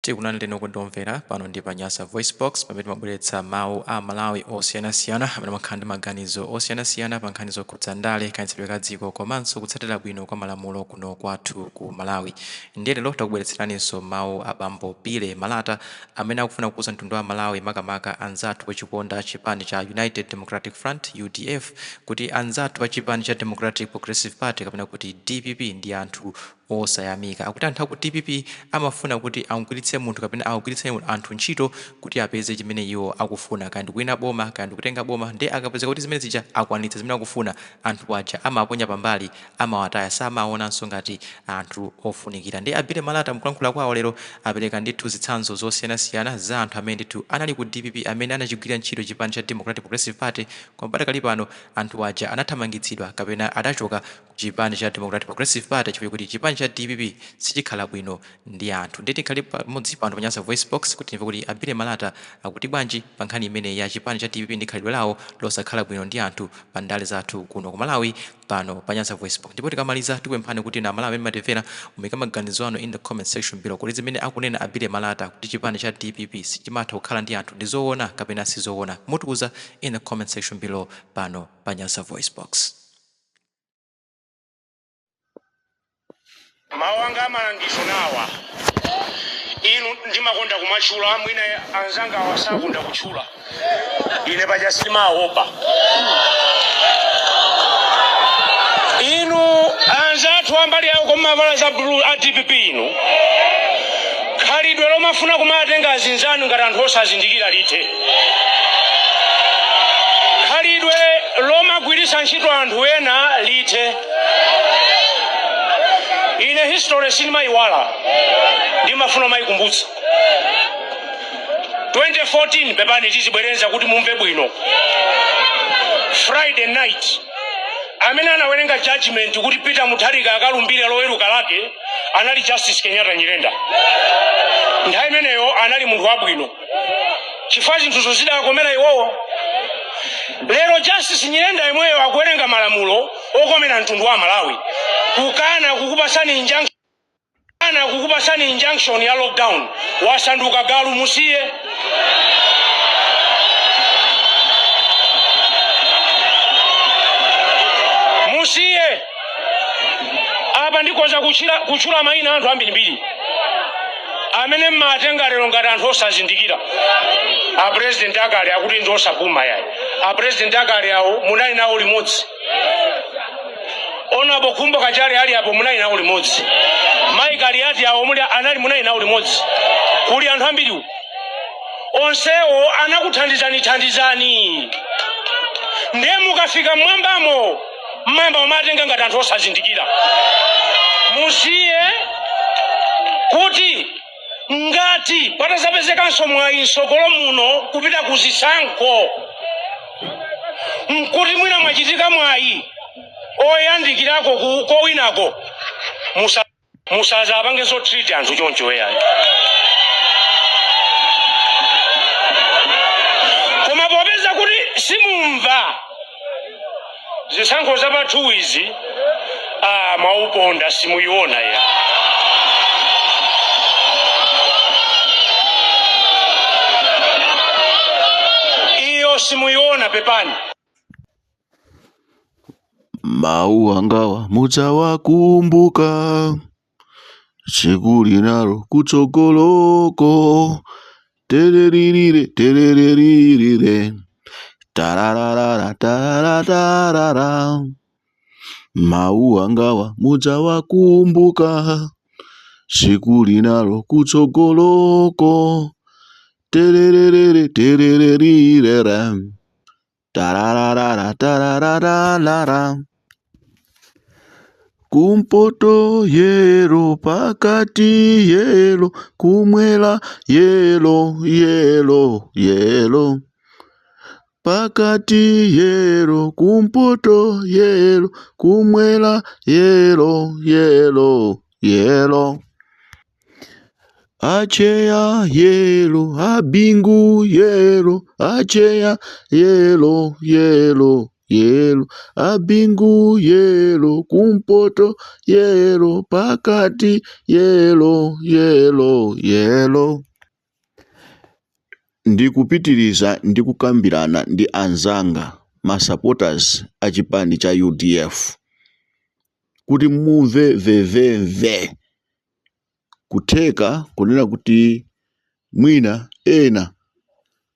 tikunani lino kundomvera pano ndi Panyasa Voice Box pamene timabweretsa mawu a Malawi osiyanasiyana amene amakhala ndi maganizo osiyanasiyana pa nkhani zokhudza ndale kayendetsedwe ka dziko komanso kutsatira bwino kwa malamulo kuno kwathu ku Malawi. Ndiye lero takubweretseraninso mawu a Bambo Pile Malata amene akufuna kukuza mtundu wa Malawi makamaka anzathu pochiponda chipani cha United Democratic Front UDF kuti anzathu pa chipani cha Democratic Progressive Party kapena kuti DPP ndi anthu osayamika. Akuti anthu aku DPP amafuna kuti amugwiritse munthu kapena akugwiritse anthu ntchito kuti apeze chimene iwo akufuna, kandi kuwina boma kandi kutenga boma, ndi akapeza kuti zimene zija akwanitsa zimene akufuna, anthu aja amaponya pambali, amawataya, samaonanso ngati anthu ofunikira. Ndi Bile Malata mkulankhula kwawo lero apereka ndithu zitsanzo zosiyanasiyana za anthu amene ndithu anali ku DPP amene anachigwira ntchito chipani cha Democratic Progressive Party koma pakali pano anthu aja anathamangitsidwa kapena adachoka chipani cha Democratic Progressive Party chifukwa kuti chipani cha DPP sichikhala bwino ndi anthu. Nditi khali pamodzi pano Panyasa Voice Box kuti timve kuti Bile Malata akuti bwanji pa nkhani imene ya chipani cha DPP ndi khalidwe lawo losakhala bwino ndi anthu pa ndale zathu kuno ku Malawi pano Panyasa Voice Box. Ndipo tikamaliza tikupemphani kuti na Malawi amene matimvera muyike maganizo anu in the comment section below kuti zimene akunena Bile Malata kuti chipani cha DPP sichimatha kukhala ndi anthu ndi zoona kapena sizoona, mutiuza in the comment section below pano Panyasa Voice Box. Mawanga amalangizo nawa inu ndimakonda kumachula mwina anzanga awasakunda kuchula ine paja simaopa inu anzathu ambali yawo kumavala za blue a DPP inu khalidwe lomafuna kumatenga azinzanu ngati anthu osazindikira lite, khalidwe lomagwiritsa ntchito anthu ena lite. Ine history sinimaiwala ndimafuna maikumbutsa 2014 pepani tizibwerenza kuti mumve bwino. Friday night amene anawerenga judgment kuti Peter Mutharika akalumbire loweruka lake anali Justice Kenyatta Nyirenda. Nthawi imeneyo anali munthu wabwino chifukwa zinthu zidakomera iwowo. Lero Justice Nyirenda yemweyo akuwerenga malamulo okomera mtundu wa Malawi kukana kukupasani injunction ya lockdown wasanduka galu musiye. Musiye apa ndikoza kuchula maina anthu ambirimbiri amene mmatenga lero ngati anthu osazindikira. A president akale akuti ndi osapuma yayi. A president akale awo munali nawo limodzi. Ona bokumbo kachari ali apo munali nawo limodzi. Mike Aliati awo anali munali nawo limodzi. Kuli anthu ambiri onsewo anakuthandizani. Ndiye mukafika mwambamo mmamba umatenga ngati anthu osazindikira. Musiye kuti ngati patazapezekanso mwayi nsogolo muno kupita kuzisankho nkuti mwina mwachitika mwayi oyandikirako kowinako musaza apange so treat anthu choncho yayi. Koma popeza kuti simumva zisankho za pa 2 izi mwauponda simuiona ya. Iyo simuiona pepani. Mau angawa mudzawakumbuka tsiku linalo kutsogoloko tererire tararara tararara. Mau angawa mudzawakumbuka tsiku linalo kutsogoloko tererire tararara tararara. Kumpoto yelo pakati yelo kumwela yelo pakati yelo kumpoto yelo kumwela yelo acheya yelo abingu yelo acheya yelo yelo, abingu yelo, kumpoto yelo, pakati yelo, yelo, yelo. Ndikupitiriza ndikukambirana ndi anzanga ma supporters a chipani cha UDF kuti mumve veveve kutheka kunena kuti mwina ena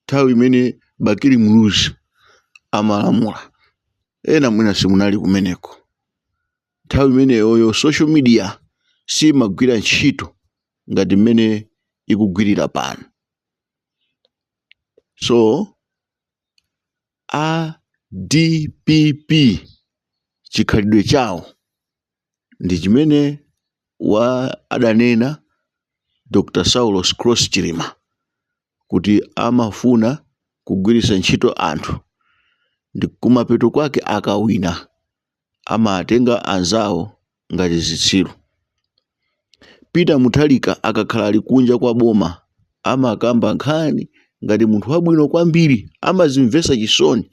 nthawi imene Bakili Muluzi amalamula ena mwina simunali kumeneko. Nthawi imeneyoyo social media simagwira ntchito ngati mmene ikugwirira pano. So a DPP chikhalidwe chawo ndi chimene adanena Dr. Saulos Cross Chilima kuti amafuna kugwiritsa ntchito anthu ndi kumapeto kwake akawina amatenga anzawo ngati zitsiru. Peter Mutharika akakhala ali kunja kwa boma amakamba nkhani ngati munthu wabwino kwambiri, amazimvetsa chisoni,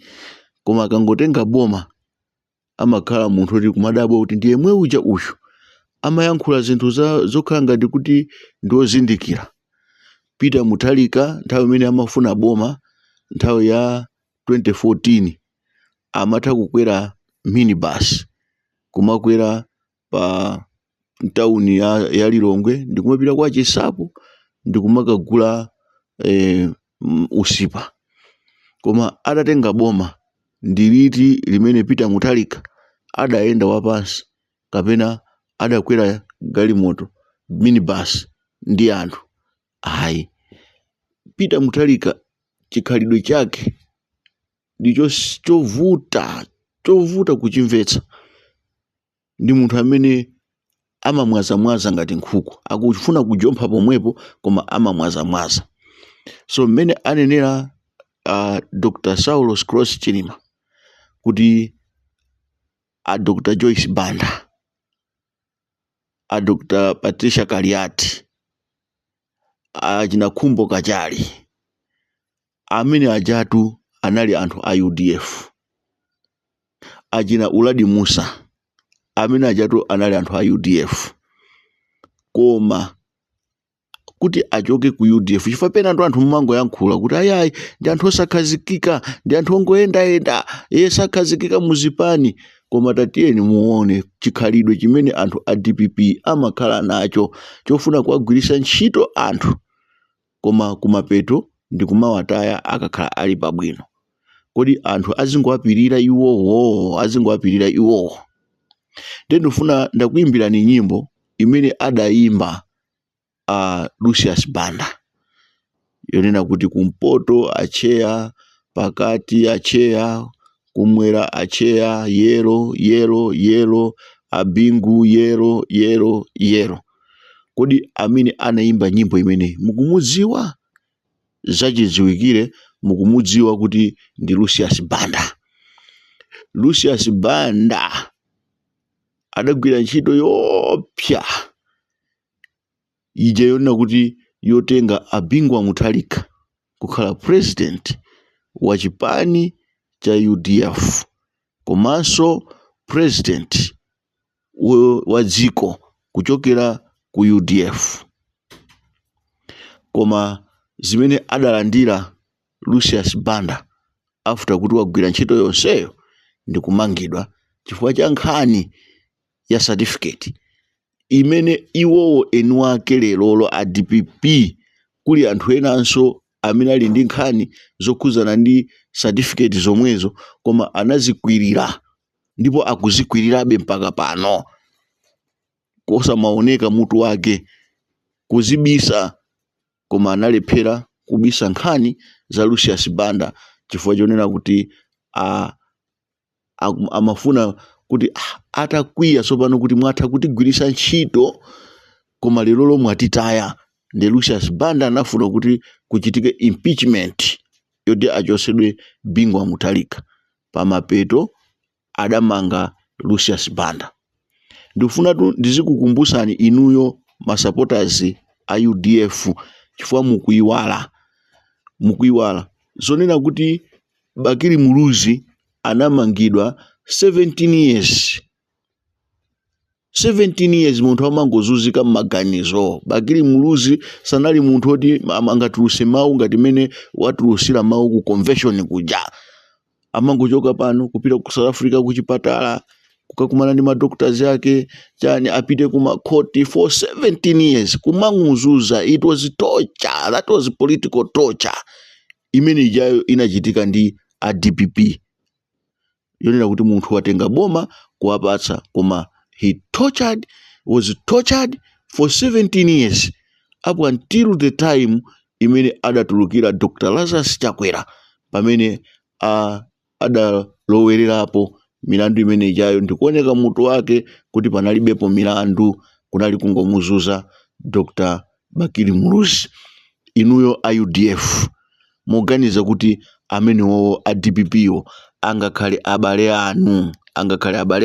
koma akangotenga boma amakhala munthu oti kumadabwa kuti ndiye mwe uja uyu amayankhula zinthu zokhala ngati kuti ndiozindikira. Peter Mutharika nthawi imene amafuna boma nthawi ya 2014 amatha kukwera minibus kumakwera pa mtawuni ya Lilongwe ndikumapita kwa Chisapo ndikumakagula usipa. Koma adatenga boma ndiliti limene Peter Mutharika adayenda wapansi kapena adakwera galimoto minibus ndi anthu ayi. Peter Mutharika chikhalidwe chake ndicho chovuta kuchimvetsa. Ndi munthu amene amamwazamwaza ngati nkhuku, akufuna kujompha pomwepo koma amamwazamwaza. So mmene anenera Dr. Saulos Cross Chilima kuti Dr. Joyce Banda, Dr. Patricia Kaliati, achina Khumbo Kachali, amene ajatu anali anthu a UDF. Achina Uladi Musa amene ajatu anali anthu a UDF. Koma kuti achoke ku UDF chifukwa pena ndo anthu mmango yankhula kuti ayayi ndi anthu osakhazikika, ndi anthu ongoyendayenda, sakhazikika muzipani. Koma tatiyeni muone chikhalidwe chimene anthu a DPP amakhala nacho chofuna kuwagwiritsa ntchito anthu, koma kumapeto ndi kumawataya akakhala ali pabwino. Kodi anthu azingowapirira iwowo. Ndifuna ndakuyimbirani nyimbo imene adayimba Lucius Banda yonena kuti kumpoto acheya, pakati acheya, kumwera acheya, yelo yelo yelo, abingu yelo yelo yelo. Kodi amene anayimba nyimbo imene mukumudziwa? Zachidziwikire mukumudziwa kuti ndi Lucius Banda. Lucius Banda adagwira ntchito yopsa ija yonena kuti yotenga Abingwa Mutharika kukhala president wa chipani cha UDF komanso president wa dziko kuchokera ku UDF. Koma zimene adalandira Lucius Banda after kuti wagwira ntchito yonseyo ndi kumangidwa chifukwa cha nkhani ya certificate imene iwowo eni wake lero a DPP kuli anthu enanso amene ali ndi nkhani zokhuzana ndi certificate zomwezo koma anazikwirira ndipo akuzikwirirabe mpaka pano kosamaoneka mutu wake kuzibisa, koma analephera kubisa nkhani za Lucius Banda chifukwa chonena kuti amafuna kuti atakwiya tsopano kuti mwatha kutigwiritsa ntchito koma lero lomwe atitaya. Ndi Lucius Banda anafuna kuti kuchitike impeachment yoti achosedwe Bingwa Mutharika. Pamapeto adamanga Lucius Banda. Ndifuna ndizikukumbusani inuyo ma supporters a UDF chifukwa mukuiwala zonena kuti Bakili Muluzi anamangidwa 17 years 17 years munthu amangozunzika m'maganizo. Bakili Muluzi sanali munthu oti angatuluse mawu ngati mene watulusira mawu ku convention kuja. Amangochoka pano kupita ku South Africa kuchipatala kukakumana ndi madoctors yake chani apite kuma court for 17 years kumanguzuza. It was torture, that was political torture imene ijayo inachitika ndi a DPP. Yonera kuti munthu watenga boma kuwapatsa koma he was tortured for 17 years up until the time imene adatulukira Dr. Lazarus Chakwera pamene adalowererapo milandu imene ijayo ndikuoneka mutu wake kuti panalibepo milandu, kunali kungomuzuza Dr. Bakili Muluzi. Inuyo a UDF moganiza kuti amenewo a DPP angakhale abale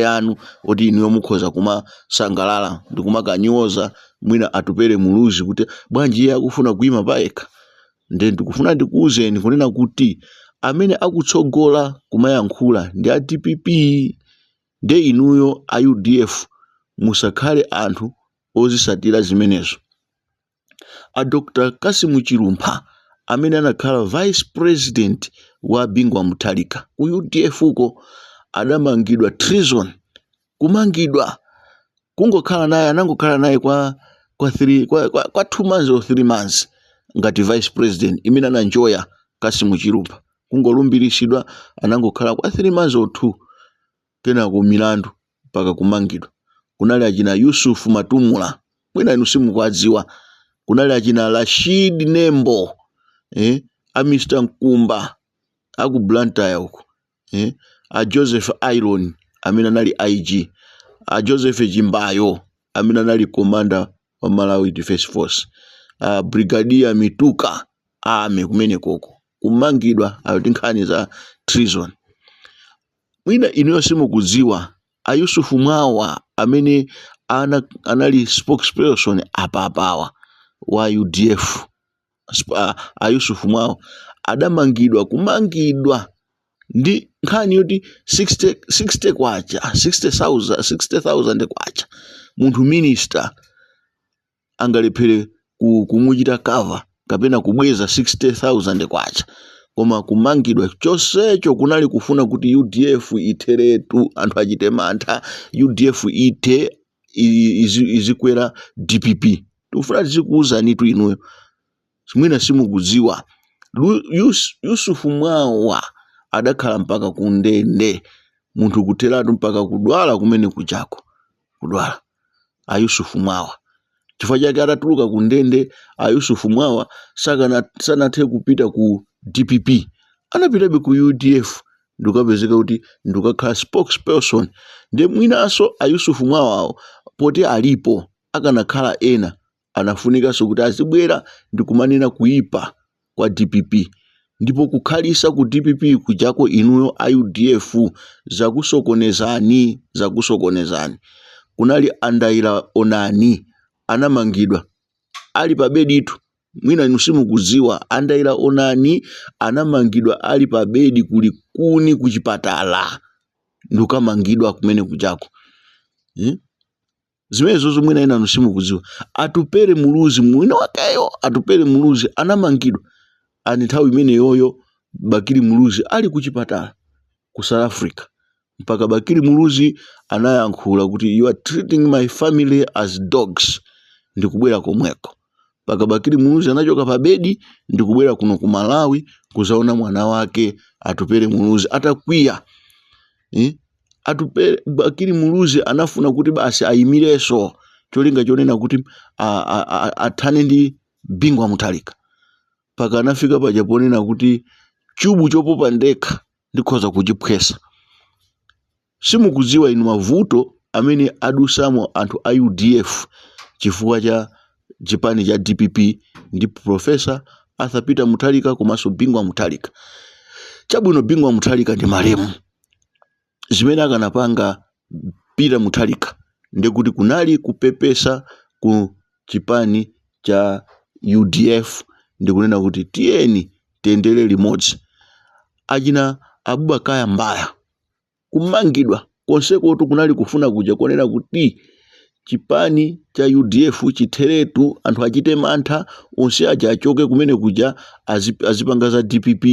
anu oti inuyo mukhoza kumasangalala ndi kumakanyoza mwina atupere Muluzi kuti bwanji iye akufuna kuyima payekha. Nde ndikufuna ndikuwuzeni kunena kuti amene akutsogola kumayankhula ndi a DPP. Nde inuyo a UDF musakhale anthu ozisatira zimenezo. A Dr. Kasimu Chilumpha amene anakhala vice president wa Bingwa Mutharika ku UDF uko adamangidwa treason, kumangidwa kungokhala naye, anangokhala naye kwa 2 months or 3 months ngati vice president imene ananjoya Kasimu Chilumpha kungolumbiritsidwa, anangokhala kwa 3 months or 2 kenako milandu mpaka kumangidwa. Kunali achina Yusuf Matumula mwina inu simukwadziwa, kunali achina Rashid Nembo a Mr. Nkumba aku Blantyre uko, a Joseph Iron amene anali IG, a Joseph Jimbayo amene anali commander wa Malawi Defense Force, a Brigadier Mituka ame kumene koko kumangidwa ayoti nkhani za treason. Mwina inuyo simukudziwa a Yusuf Mwawa amene anali spokesperson apawa wa UDF. A Yusuf Mwawa adamangidwa kumangidwa ndi nkhani yoti 60 kwacha 60,000 kwacha. Munthu minister angalephere kumuchita cover kapena kubweza 60,000 kwacha, koma kumangidwa chonsecho kunali kufuna kuti UDF itheretu, anthu achite mantha, UDF ite izikwera DPP. Tikufuna tizikuwuzani tu inuyo mwina simukudziwa Yusuf Mwawa adakhala mpaka kundende, munthu kutheratu mpaka kudwala kumene kuchako kudwala a Yusuf Mwawa. Chifukwa chake atatuluka kundende a Yusuf Mwawa sanathe kupita ku DPP, anapitabe ku UDF ndikapezeka kuti ndikakhala spokesperson. Nde mwinaso a Yusuf Mwawa poti alipo akanakhala ena anafunikanso kuti azibwera ndikumanena kuipa kwa DPP, ndipo kukhalisa ku DPP kujako inuyo a UDF zakusokonezani. Kunali Andaira Onani anamangidwa ali pa bedi itu, mwina inu simukudziwa. Andaira Onani anamangidwa ali pa bedi kuni kuchipatala ndikamangidwa kumene kujako. Zimenezo mwina inu simukudziwa. Atupere Muluzi mwina wakeyo, Atupere Muluzi anamangidwa ani nthawi imene yoyo Bakili Muluzi ali kuchipatala ku South Africa, mpaka Bakili Muluzi anayankhula kuti you are treating my family as dogs, ndikubwera komweko. Mpaka Bakili Muluzi anachoka pa bedi ndikubwera kuno ku Malawi kuzaona mwana wake Atupere Muluzi atakwiya. Bakili Muluzi anafuna kuti basi ayimireso cholinga chonena kuti athane ndi Bingwa Mutharika, paka anafika paja ponena kuti chubu chopopa ndekha ndikhoza kuchiphwesa. Simukudziwa inu mavuto amene adusamo anthu a UDF chifukwa cha chipani cha DPP ndi Professor Arthur Peter Mutharika komanso Bingwa Mutharika. Chabwino Bingwa Mutharika ndi malemu, zimene akanapanga Peter Mutharika ndekuti kunali kupepesa ku chipani cha UDF ndikunena kuti tiyeni tiyendere limodzi. Achina Abubakar Mbaya kumangidwa konseko kunali kufuna kuja kuonera kuti chipani cha UDF chitheretu, anthu achite mantha, onse aja achoke kumene kuja azipanga za DPP,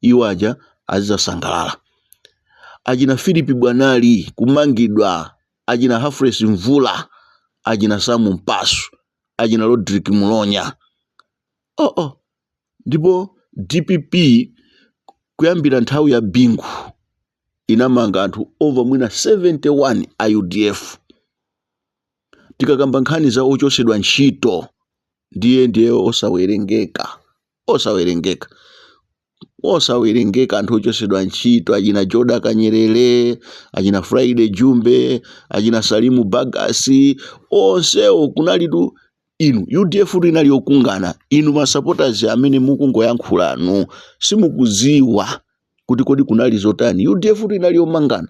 iwo aja azizasangalala. Achina Philip Bwanali kumangidwa, achina Hafres Mvula, achina Samu Mpasu, achina Rodrick Mulonya. Ndipo DPP kuyambira nthawi ya Bingu inamanga anthu over mwina 71 a UDF. Tikakamba nkhani za ochosedwa ntchito ndiye osawerengeka anthu ochosedwa ntchito, achina Joda Kanyerere, achina Friday Jumbe, achina Salimu Bagasi, onsewo kunalitu inu UDF inali yokungana. Inu masupporters amene mukungoyankhulanu simukuziwa kuti kodi kunali zotani. UDF inali yomangana,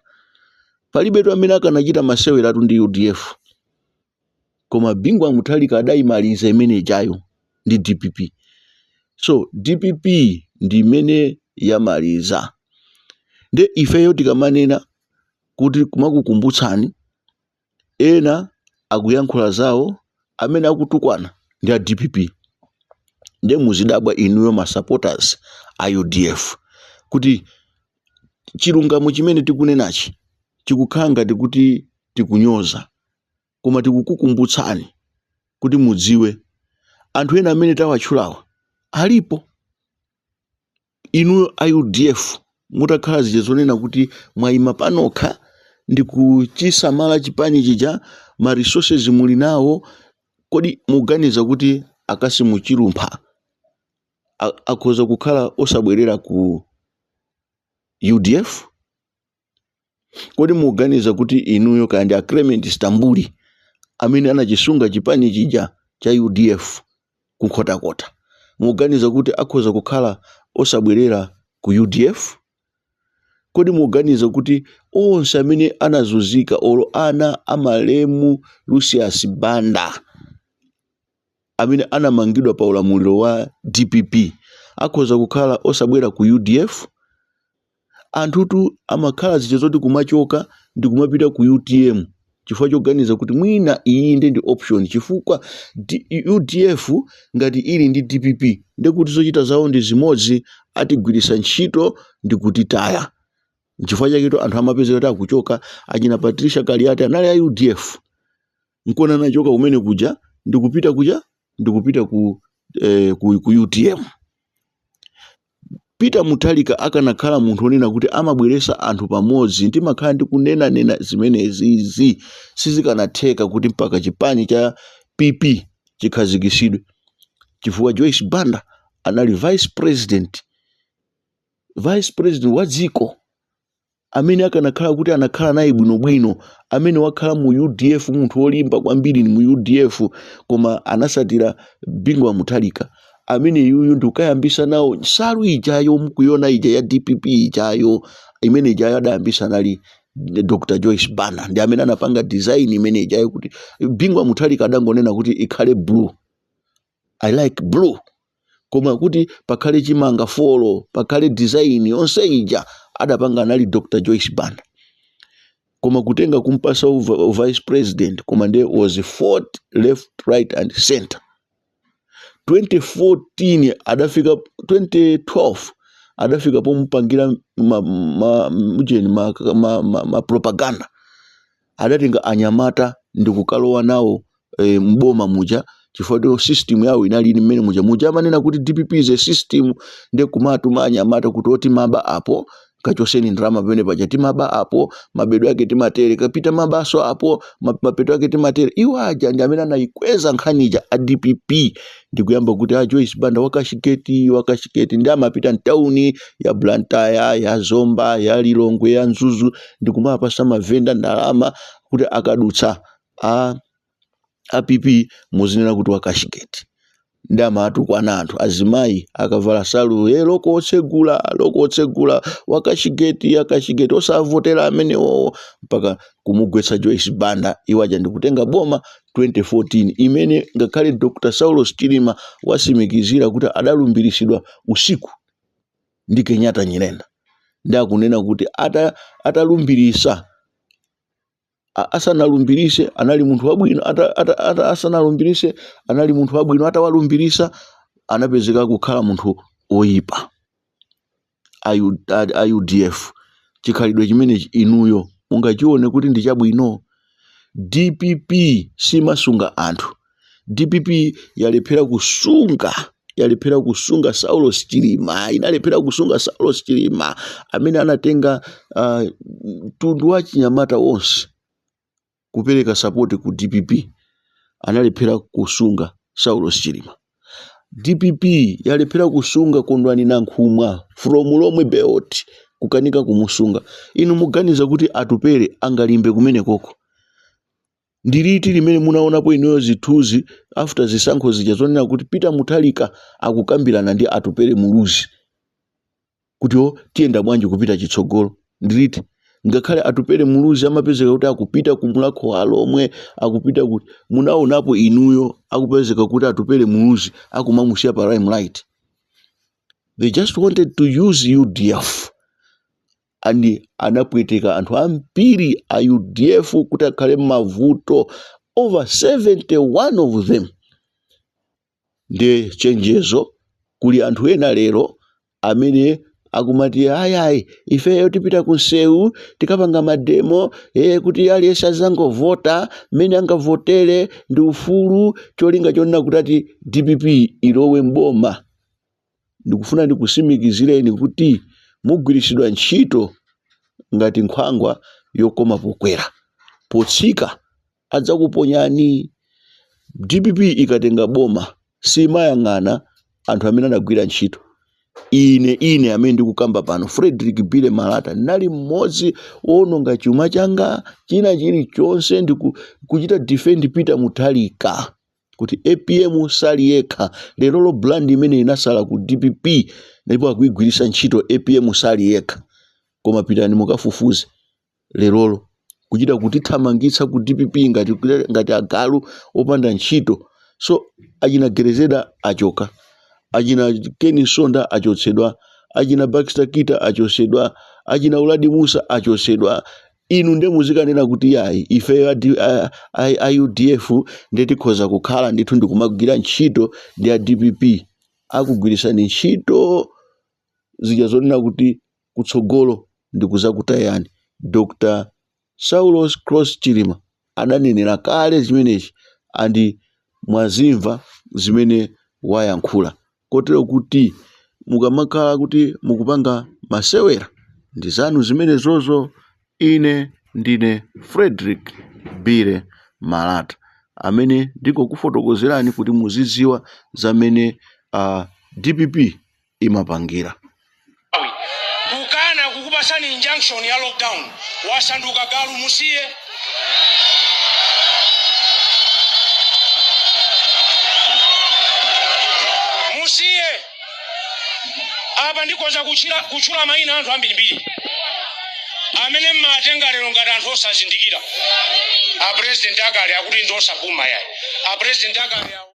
palibetu amene akanachita maseweratu ndi UDF, koma Bingu Mutharika adayimaliza imene ijayo ndi DPP. So DPP ndi imene yamaliza. Nde ifeyo tikamanena kuti kumakukumbutsani ena akuyankhula zawo amene akutukwana ndi a DPP. Nde muzidabwa inuyo masupporters a UDF kuti chilungamo chimene tikunenachi chikukhala ngati kuti tikunyoza, koma tikukukumbutsani kuti mudziwe anthu ena amene tawatchulawa alipo. Inuyo a UDF mutakhala zija zonena kuti mwayima panokha ndi kuchisamala chipani chija, ma resources muli nawo, kodi muganiza kuti akasimu chilumpha akhoza kukhala osabwerera ku UDF? Kodi muganiza kuti inuyo kandi a Clement Stambuli amene anachisunga chipani chija cha UDF kunkhotakota, muganiza kuti akhoza kukhala osabwerera ku UDF? Kodi muganiza kuti onse amene anazunzika olo ana amalemu Lucius Banda amene anamangidwa pa ulamuliro wa DPP akhoza kukhala osabwera ku UDF? Anthutu amakhala zija zoti kumachoka ndi kumapita ku UTM chifukwa choganiza kuti mwina iyi ndi option, chifukwa UDF ngati ili ndi DPP ndekuti zochita zawo ndi zimodzi, atigwirisa ntchito ndi kutitaya. Chifukwa chaketo anthu amapeza kuti akuchoka. Achina Patricia Kaliati anali a UDF, nkona anachoka kumene kuja ndikupita ku UTM. Peter Mutharika akanakhala munthu onena kuti amabweresa anthu pamodzi, ndimakhala ndi kunena zimenezi sizikanatheka kuti mpaka chipani cha PP chikhazikisidwe, chifukwa Joyce Banda anali vice president wa dziko amene akanakhala kuti anakhala naye bwinobwino, amene wakhala mu UDF, munthu wolimba kwambiri mu UDF, koma anasatira Bingu Mutharika amene yuyu ndikayambisa nawo nsalu ijayo mukuyona ija ya DPP ijayo, imene ijayo adayambisa nali Dr. Joyce Banda, ndi amene anapanga design imene ijayo kuti Bingu Mutharika adangonena kuti ikhale blue, I like blue, koma kuti pakhale chimanga folo, pakhale design yonse ija adapanga nali Dr. Joyce Banda. Koma kutenga kumpasa vice president, koma ndiye was fought left, right and center. 2014 adafika 2012 adafika pomupangira ma propaganda, adatenga anyamata ndikukalowa nawo mboma muja, chifukwa system yawo inali imene muja amanena kuti DPP is a system, nde kumatuma anyamata kuti oti maba apo kachoseni ndrama pene paja timaba apo, mabedo yake timatere, kapita mabaso apo, mapeto yake timatere. Iwo aja ndi amene anayikweza nkhanija a DPP ndikuyamba kuti a Joyce Banda wakashiketi ndi amapita mtauni ya Blantyre, ya Zomba, ya Lilongwe, ya Nzuzu, ndikumapasa mavenda ndalama kuti akadutsa a PP muzinena kuti wakashiketi. Ndama atukwana anthu azimayi akavala salu loko otsegula wakashigeti osavotera amenewo mpaka kumugwetsa Joyce Banda. Iwaja ndikutenga boma 2014 imene ngakhale Dr. Saulos Chilima wasimikizira kuti adalumbirisidwa usiku ndi Kenyatta Nyirenda, ndi akunena kuti atalumbirisa asanalumbirise anali munthu wabwino, asanalumbirise anali munthu wabwino, atawalumbirisa anapezeka kukhala munthu oyipa. UDF chikhalidwe chimene inuyo mungachione kuti ndi chabwino. DPP simasunga anthu. DPP yalephera kusunga Saulos Chilima, inalephera kusunga Saulos Chilima amene anatenga tundu wa Chinyamata wonse kupereka support ku DPP, analephera kusunga Saulos Chilima. DPP yalephera kusunga Kondwani Nankhumwa from lomwe belt kukanika kumusunga. Inu muganiza kuti Atupere angalimbe kumene koko? Ndiliti limene munaonapo inuyo zithuzi after zisankho zija zonena kuti Peter Mutharika akukambirana ndi Atupere Muluzi kuti tiyenda bwanji kupita chitsogolo? Ndiliti ngakhale Atupere Muluzi amapezeka kuti akupita kumulakho alomwe, akupita kuti munaonapo inuyo akupezeka kuti Atupere Muluzi akumamusiya pa limelight. They just wanted to use UDF. And anapweteka anthu ambiri a UDF kuti akhale mavuto, over 71 of them. Nde chenjezo kuli anthu ena lero amene akumati ayayi ifeyo tipita kunsewu tikapanga mademo kuti aliyense azangovota mmene angavotere ndi ufulu, cholinga chonena kuti ati DPP ilowe mboma. Ndikufuna ndikusimikizireni kuti mugwirisidwa ntchito ngati nkhwangwa yokoma pokwera, potsika adzakuponyani. DPP ikatenga boma simayang'ana anthu amene anagwira ntchito. Ine amene ndikukamba pano Frederick Bile Malata nali mmodzi wononga chuma changa china chilichonse ndikuchita defend Peter Mutharika kuti APM sali yekha. Lero brand imene inasala ku DPP ndipo akuigwirisa ntchito APM sali yekha, koma pitani mukafufuze lerolo kuchita kutithamangitsa ku DPP ngati agalu opanda ntchito. So achina Gerezeda achoka, achina Kenny Sonda achotsedwa, achina Baxter Kita achotsedwa, achina Uladi Musa achotsedwa. Inu nde muzikanena kuti yayi ife UDF ndetikhoza kukhala ndithu ndikumagwira ntchito ndi a DPP. Akugwirisani ntchito zija zonena kuti kutsogolo ndikuzakutayani. Dr. Saulos Cross Chilima adanenera kale zimenechi andi mwazimva zimene wayankhula, kotero kuti mukamakhala kuti mukupanga masewera ndi zanu zimene zozo. Ine ndine Frederick Bile Malata amene ndikufotokozerani kuti muzidziwa zamene DPP imapangira. Kukana kukupasani injunction ya lockdown wasanduka galu musiye. Apa ndikoza kuchula maina anthu ambirimbiri amene mmatenga lero ngati anthu osazindikira. A president akale akuti ndosapuma yayi. A president akale